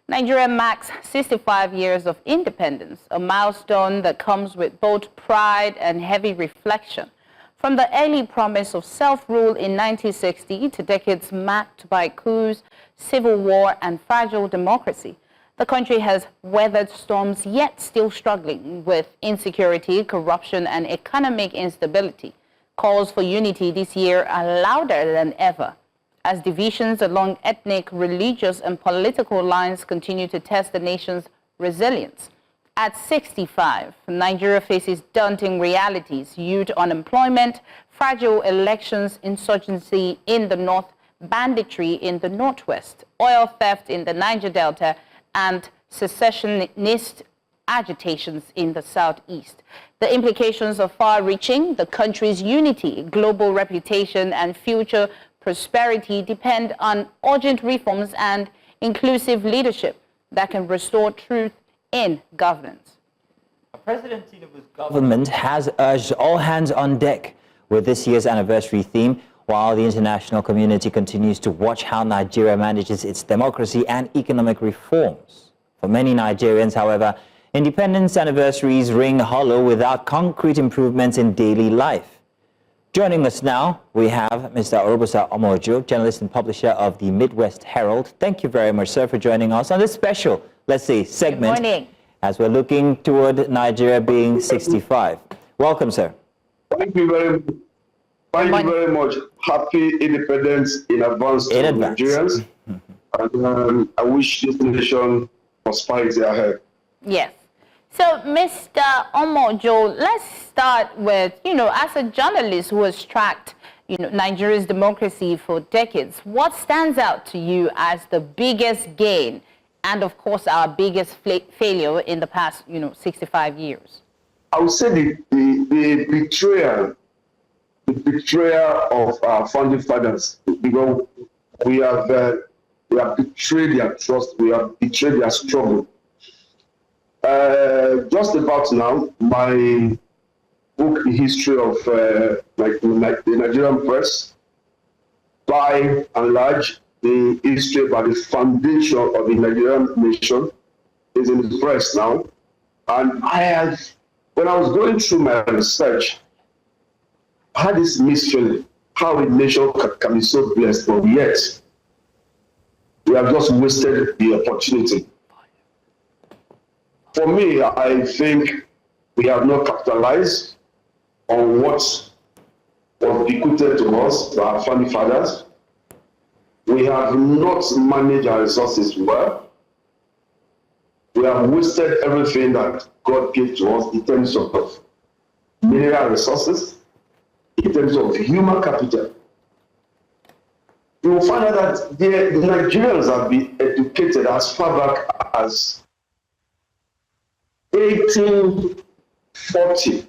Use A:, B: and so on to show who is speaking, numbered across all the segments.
A: Nigeria marks 65 years of independence, a milestone that comes with both pride and heavy reflection. From the early promise of self-rule in 1960 to decades marked by coups, civil war, and fragile democracy, the country has weathered storms yet still struggling with insecurity, corruption, and economic instability. Calls for unity this year are louder than ever, as divisions along ethnic, religious, and political lines continue to test the nation's resilience. At 65, Nigeria faces daunting realities: youth unemployment, fragile elections, insurgency in the north, banditry in the northwest, oil theft in the Niger Delta, and secessionist agitations in the southeast. The implications are far-reaching. The country's unity, global reputation, and future prosperity depend on urgent reforms and inclusive leadership that can restore truth in governance.
B: President Tinubu's government has urged all hands on deck with this year's anniversary theme, while the international community continues to watch how Nigeria manages its democracy and economic reforms. For many Nigerians, however, independence anniversaries ring hollow without concrete improvements in daily life. Joining us now, we have Mr. Orobosa Omo-Ojo, journalist and publisher of the Midwest Herald. Thank you very much, sir, for joining us on this special, let's say, segment.
A: Good morning.
B: As we're looking toward Nigeria being 65. Welcome, sir.
C: Thank you very much. Happy independence in advance to Nigerians. And I wish this nation prosperity ahead.
A: Yes. So, Mr. Omo-Ojo, let's start with, as a journalist who has tracked, Nigeria's democracy for decades, what stands out to you as the biggest gain and, of course, our biggest failure in the past, 65 years?
C: I would say the betrayal of our founding fathers, because we have betrayed their trust, we have betrayed their struggle. Just about now, my book, The History of the Nigerian Press, by and large, the history about the foundation of the Nigerian nation is in the press now. And when I was going through my research, I had this misfeeling, how a nation can be so blessed, but yet we have just wasted the opportunity. For me, I think we have not capitalized on what was bequeathed to us by our founding fathers. We have not managed our resources well. We have wasted everything that God gave to us in terms of mineral resources, in terms of human capital. You will find out that the Nigerians have been educated as far back as 1840.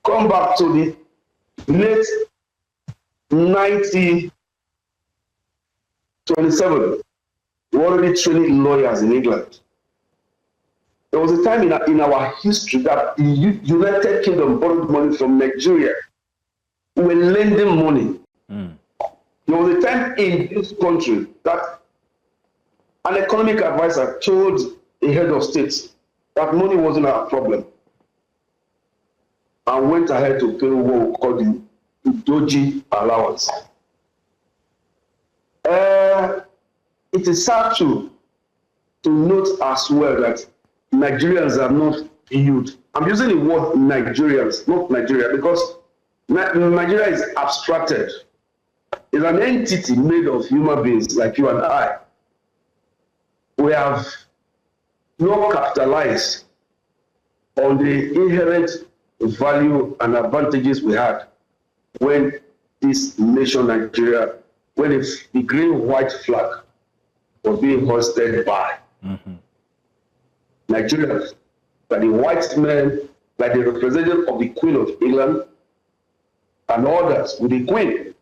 C: Come back to the late 1927. We're already training lawyers in England. There was a time in our history that the United Kingdom borrowed money from Nigeria. We were lending money. There was a time in this country that an economic advisor told a head of state that money wasn't our problem, and went ahead to pay what we call the Doji allowance. It is sad to note as well that Nigerians are not viewed. I'm using the word Nigerians, not Nigeria, because Nigeria is abstracted. It's an entity made of human beings like you and I. We have not capitalized on the inherent value and advantages we had when this nation, Nigeria, when the green-white flag was being hoisted by Nigerians, by the white men, by the representative of the Queen of England, and others with the Queen,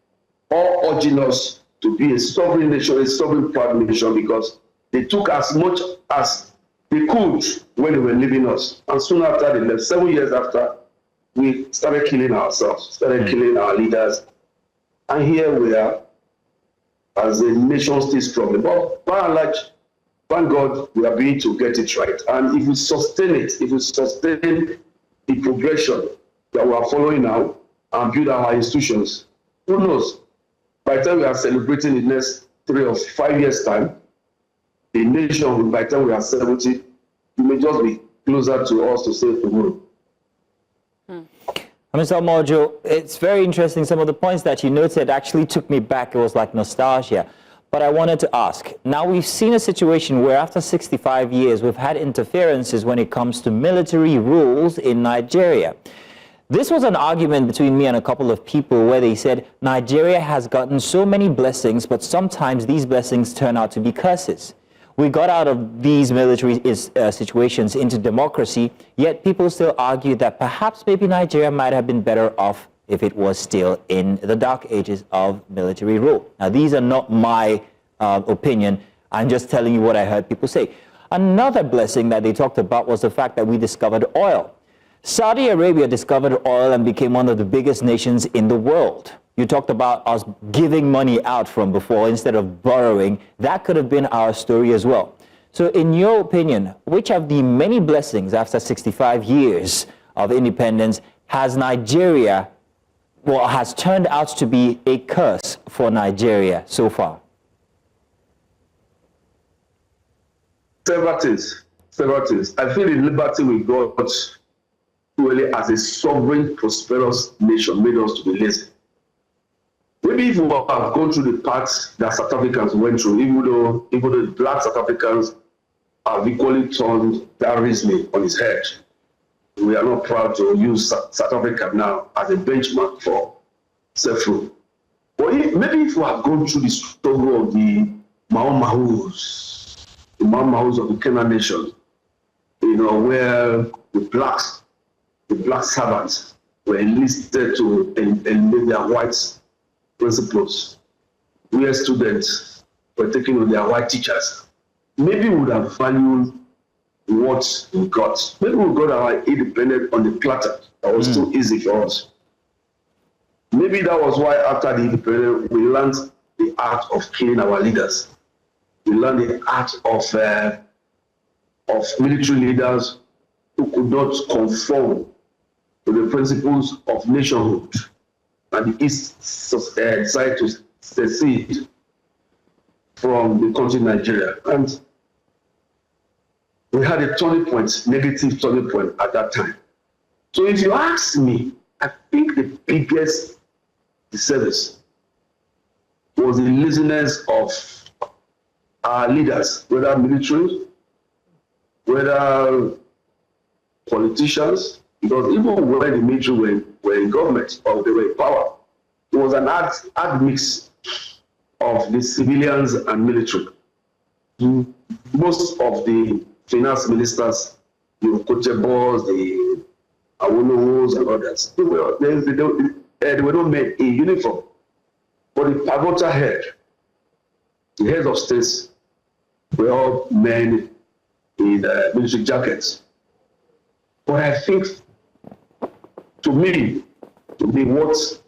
C: all urging us to be a sovereign nation, a sovereign proud nation, because they took as much as they could when they were leaving us. And soon after they left, 7 years after, we started killing ourselves, started killing our leaders. And here we are, as a nation still struggling. But by and large, thank God we are beginning to get it right. And if we sustain it, if we sustain the progression that we are following now and build our institutions, who knows? By the time we are celebrating the next 3 or 5 years' time, the nation, by the time we are 70, it may just be closer to us to save tomorrow.
B: Mr. Omo-Ojo, it's very interesting. Some of the points that you noted actually took me back. It was like nostalgia. But I wanted to ask, now we've seen a situation where after 65 years, we've had interferences when it comes to military rules in Nigeria. This was an argument between me and a couple of people where they said Nigeria has gotten so many blessings, but sometimes these blessings turn out to be curses. We got out of these military situations into democracy, yet people still argue that perhaps maybe Nigeria might have been better off if it was still in the dark ages of military rule. Now, these are not my opinion. I'm just telling you what I heard people say. Another blessing that they talked about was the fact that we discovered oil. Saudi Arabia discovered oil and became one of the biggest nations in the world. You talked about us giving money out from before instead of borrowing. That could have been our story as well. So in your opinion, which of the many blessings after 65 years of independence has Nigeria, well, has turned out to be a curse for Nigeria so far?
C: Several things. I feel the liberty we got really as a sovereign, prosperous nation made us to be lazy. Maybe if we have gone through the paths that South Africans went through, even though the black South Africans have equally turned that reasoning on its head, we are not proud to use South Africa now as a benchmark for self-rule. But maybe if we have gone through the struggle of the Mahus of the Kenyan nation, where the black servants were enlisted to eliminate their white principles, where students were taking on their white teachers, maybe we would have valued what we got. Maybe we got our independence on the platter. That was too easy for us. Maybe that was why after the independence, we learned the art of killing our leaders. We learned the art of military leaders who could not conform to the principles of nationhood. And the East decided to secede from the country Nigeria. And we had a turning point, negative turning point at that time. So if you ask me, I think the biggest disservice was the laziness of our leaders, whether military, whether politicians, because even when the military were in government or they were in power, it was an odd mix of the civilians and military. Most of the finance ministers, the Okotebos, the Awolowos and others, they were not made in uniform. But the pivotal head, the heads of states, were all men in military jackets. But I think, to me, what was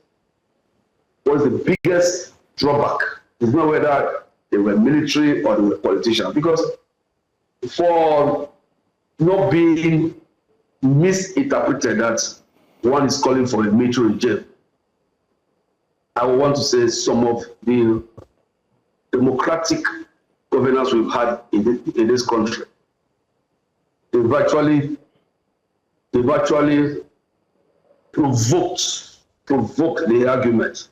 C: the biggest drawback is not whether they were military or they were politicians, because for not being misinterpreted that one is calling for a military regime, I want to say some of the democratic governance we've had in this country, they virtually provoked the argument.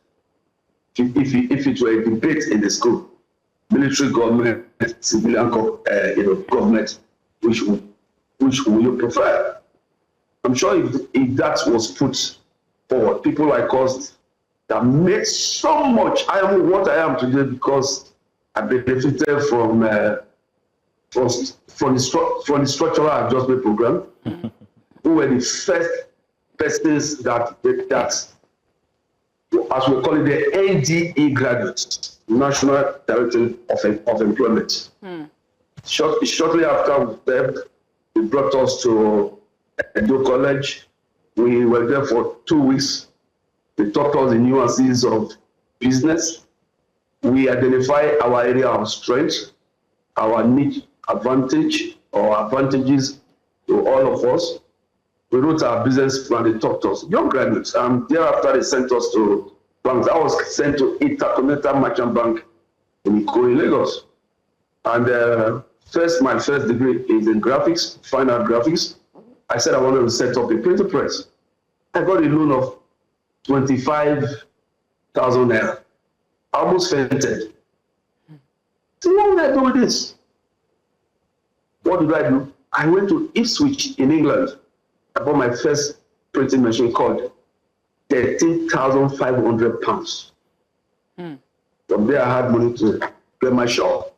C: If it were a debate in the school, military government, civilian government, which will you prefer? I'm sure if that was put forward, people like us that made so much, I am what I am today because I benefited from the structural adjustment program, who were the first persons that as we call it, the NDE graduates, National Director of Employment. Shortly after they brought us to Edo College. We were there for 2 weeks. They taught us the nuances of business. We identified our area of strength, our niche advantage or advantages to all of us. We wrote our business plan, they talked to us, young graduates, and thereafter they sent us to banks. I was sent to Intercontinental Merchant Bank in Ikoyi, Lagos. And my first degree is in graphics, fine art graphics. I said I wanted to set up a printer press. I got a loan of 25,000 naira. I almost fainted. So what would I do with this? What did I do? I went to Ipswich in England. I bought my first printing machine called 13,500 pounds. From there, I had money to get my shop,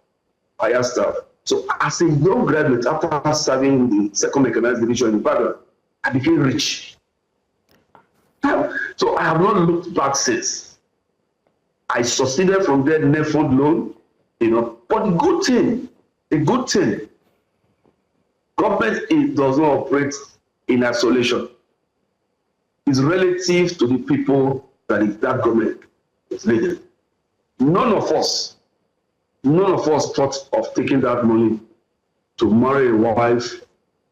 C: hire staff. So as a young graduate, after serving the second mechanized division in Ibadan, I became rich. So I have not looked back since. I succeeded from there, NEFOD loan, But the good thing, government does not operate in isolation. It's relative to the people that government is leading. None of us thought of taking that money to marry a wife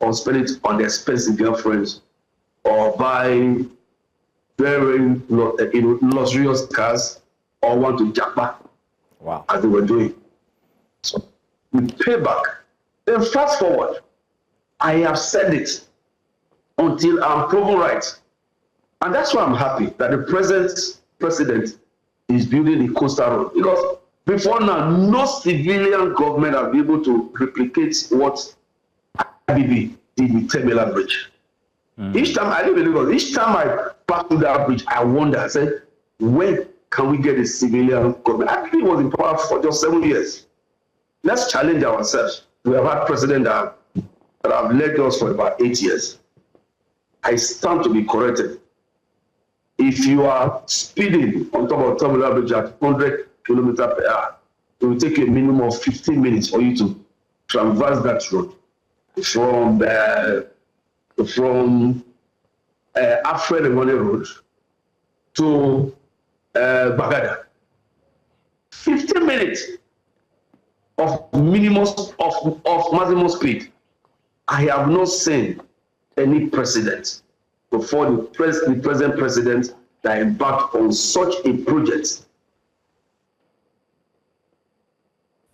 C: or spend it on expensive girlfriends or buy very luxurious cars or want to japa.
B: Wow.
C: As they were doing. So we pay back. Then fast forward, I have said it until I'm proven right. And that's why I'm happy that the present president is building the coastal road. Because before now, no civilian government has been able to replicate what IBB did with Terminal Bridge. Each time I live in Lagos, each time I pass through that bridge, I wonder, I said, when can we get a civilian government? IBB was in power for just 7 years. Let's challenge ourselves. We have had presidents that have led us for about 8 years. I stand to be corrected. If you are speeding on top of Terminal Bridge at 100 kilometers per hour, it will take a minimum of 15 minutes for you to traverse that road from Alfred Emmanuel Road to Bagada. 15 minutes of minimum of maximum speed. I have not seen any precedent before the present president that embarked on such a project.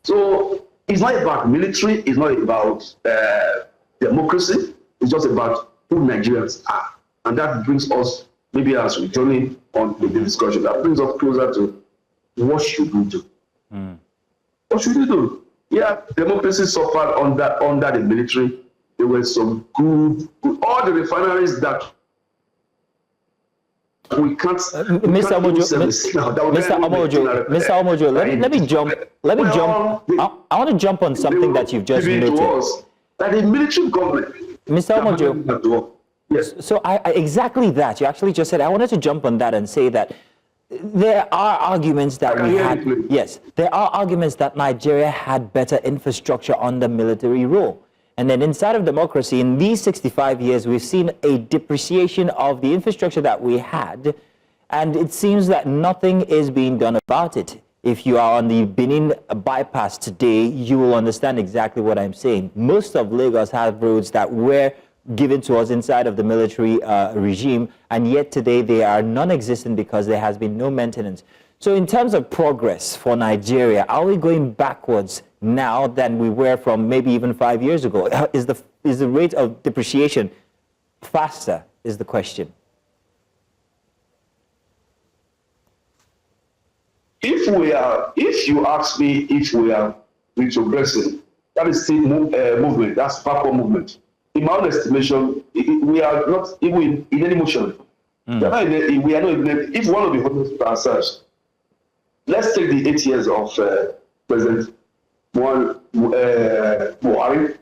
C: So it's not about military, it's not about democracy, it's just about who Nigerians are. And that brings us, maybe as we journey on with the discussion, that brings us closer to what should we do? What should we do? Yeah, democracy suffered under the military. There were some good, all the refineries that we can't.
B: Mr. Omo-Ojo, let me jump. I want to jump on something that you've just noted.
C: That the military government.
B: Mr. Omo-Ojo, yes. So I exactly that. You actually just said, I wanted to jump on that and say that there are arguments that there are arguments that Nigeria had better infrastructure under military rule. And then inside of democracy, in these 65 years, we've seen a depreciation of the infrastructure that we had, and it seems that nothing is being done about it. If you are on the Benin bypass today, you will understand exactly what I'm saying. Most of Lagos have roads that were given to us inside of the military regime, and yet today they are non-existent because there has been no maintenance. So in terms of progress for Nigeria, are we going backwards now than we were from maybe even 5 years ago? Is the rate of depreciation faster, is the question.
C: If you ask me if we are retrogressing, that is still movement, that's backward movement. In my own estimation, we are not even in any motion. We are not even, if one of the honest answers, let's take the 8 years of President Buhari.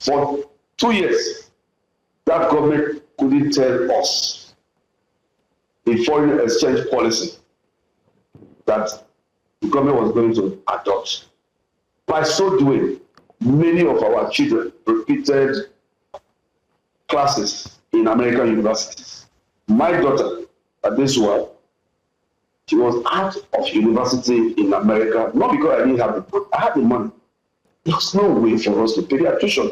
C: For 2 years, that government couldn't tell us the foreign exchange policy that the government was going to adopt. By so doing, many of our children repeated classes in American universities. My daughter, Adesua, she was out of university in America, not because I didn't have the money. I had the money. there's no way for us to pay their tuition.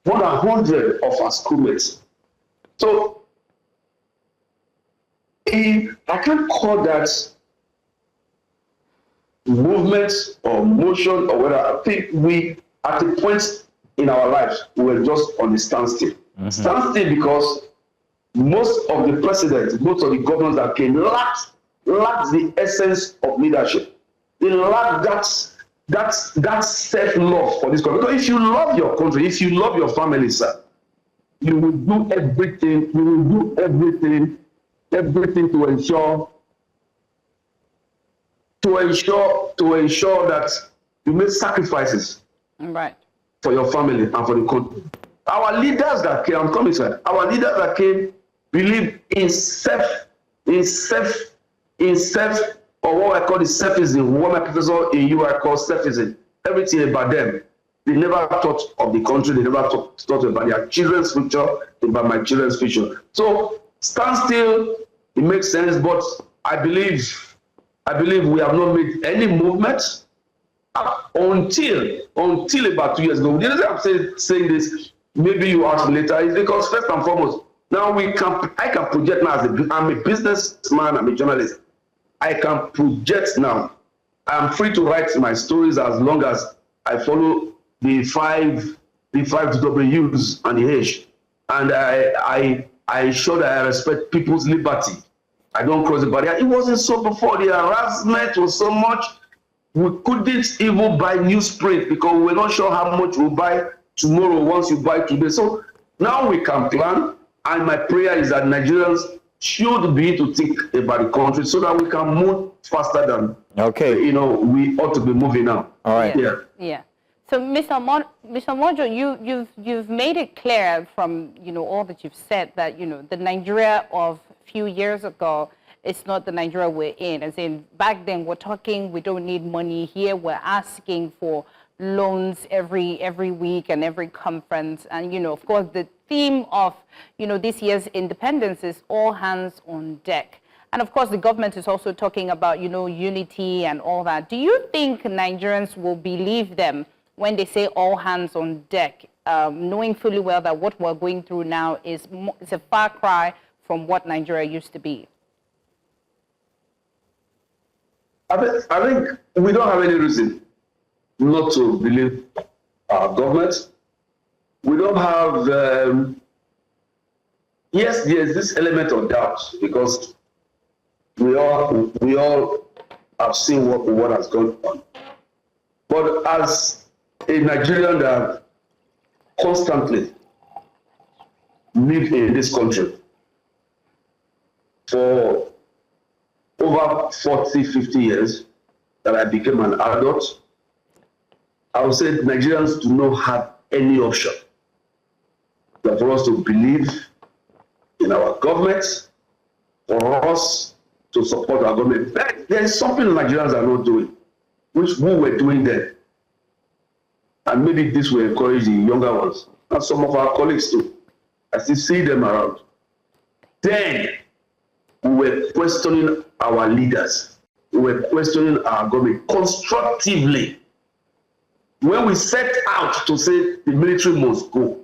C: More than 100 of our schoolmates. So, I can't call that movement or motion or whatever. I think we, at a point in our lives, we were just on a standstill. Standstill because most of the presidents, most of the governors that came lacked the essence of leadership. They lacked that self-love for this country. Because if you love your country, if you love your family, sir, you will do everything. You will do everything to ensure that you make sacrifices for your family and for the country. Our leaders that came, I'm coming, sir. Our leaders that came believe in self, or what I call the selfism. What my professor in UI calls selfism. Everything about them. They never thought of the country. They never thought about their children's future, about my children's future. So stand still. It makes sense, but I believe we have not made any movement until about 2 years ago. The reason I'm saying this, maybe you ask later, is because first and foremost, now I can project now I'm a businessman, I'm a journalist. I can project now. I'm free to write my stories as long as I follow the five W's and the H. And I ensure that I respect people's liberty. I don't cross the barrier. It wasn't so before. The harassment was so much. We couldn't even buy newsprint because we were not sure how much we'll buy tomorrow once you buy today. So now we can plan. And my prayer is that Nigerians should be to think about the country so that we can move faster than we ought to be moving now.
B: All right.
A: Yeah. So, Mr. Omo-Ojo, you've made it clear from all that you've said that the Nigeria of a few years ago is not the Nigeria we're in. As in, back then we're talking we don't need money. Here we're asking for loans every week and every conference. And of course, the theme of this year's independence is all hands on deck. And of course, the government is also talking about unity and all that. Do you think Nigerians will believe them when they say all hands on deck, knowing fully well that what we're going through now is a far cry from what Nigeria used to be?
C: I think we don't have any reason not to believe our government. We don't have, yes, there's this element of doubt because we all have seen what has gone on. But as a Nigerian that constantly lived in this country for over 40, 50 years that I became an adult, I would say Nigerians do not have any option but for us to believe in our government, for us to support our government. There's something Nigerians are not doing, which we were doing then. And maybe this will encourage the younger ones, and some of our colleagues too. I still see them around. Then we were questioning our leaders. We were questioning our government constructively. When we set out to say the military must go,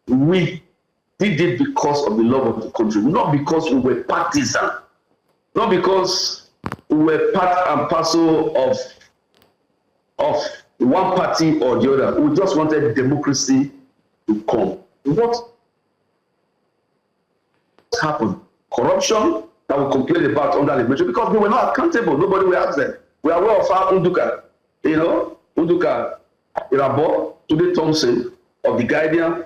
C: we did it because of the love of the country, not because we were partisan, not because we were part and parcel of one party or the other. We just wanted democracy to come. What happened? Corruption that we complained about under the military because we were not accountable. Nobody will ask them. We are aware of our Unduka, Unduka Irabo, Tunde Thompson of the Guardian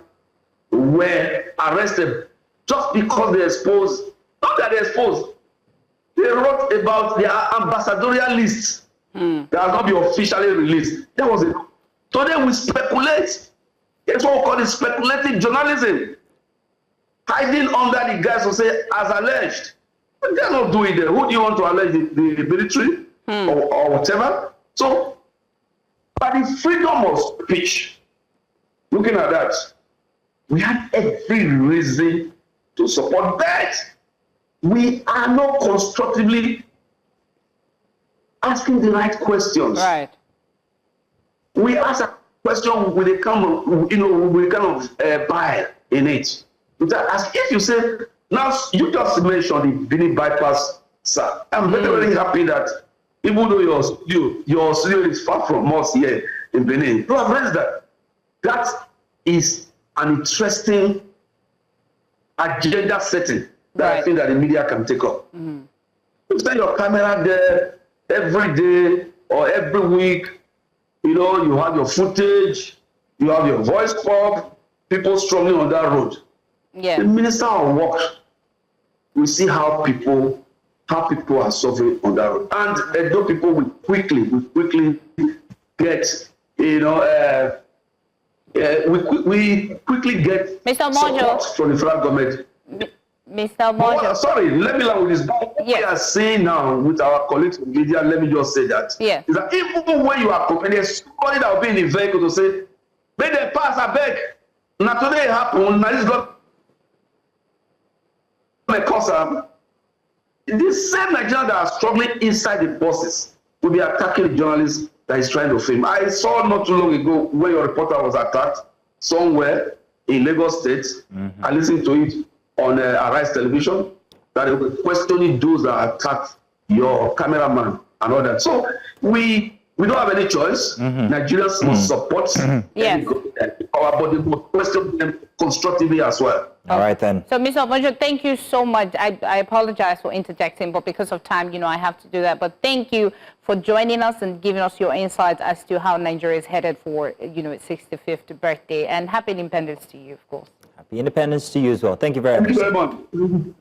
C: were arrested just because they exposed, not that they exposed, they wrote about their ambassadorial list that has not been officially released. That was it. Today we speculate. It's what we call it speculative journalism. Hiding under the guys who say, as alleged. But they're not doing that. Who do you want to allege? The military or whatever? So, by the freedom of speech, looking at that, we had every reason to support that. We are not constructively asking the right questions.
A: Right.
C: We ask a question with a kind of, bile in it. As if you say, now you just mentioned the Benin bypass, sir. I'm very, very happy that even though your studio is far from us here in Benin, you have raised that. That is an interesting agenda setting that I think that the media can take up. You send your camera there every day or every week. You know, you have your footage, you have your voice pop, people struggling on that road.
A: Yeah.
C: The Minister of Works, we see how people are suffering on that road. And those people will quickly get, we quickly get
A: Mr. Omo-Ojo.
C: support from the federal government.
A: Mr. Omo-Ojo.
C: Sorry, let me learn with this. What we are saying now with our colleagues in media, let me just say that.
A: Yeah.
C: Is that even when you are complaining, there's somebody that will be in the vehicle to say, make them pass, I beg. Now today it happened, now this got my cause. These same Nigerians that are struggling inside the buses will be attacking the journalist that is trying to film. I saw not too long ago when your reporter was attacked somewhere in Lagos State. I listened to it on Arise Television, that they were questioning those that attacked your cameraman and all that. So we don't have any choice. Nigerians must support
A: Yes.
C: our body, must question them constructively as well.
B: All right then.
A: So, Mr. Omo-Ojo, thank you so much. I apologize for interjecting, but because of time, I have to do that. But thank you for joining us and giving us your insights as to how Nigeria is headed for, its 65th birthday. And happy independence to you, of course.
B: Happy independence to you as well. Thank you very much.
C: Thank you very much.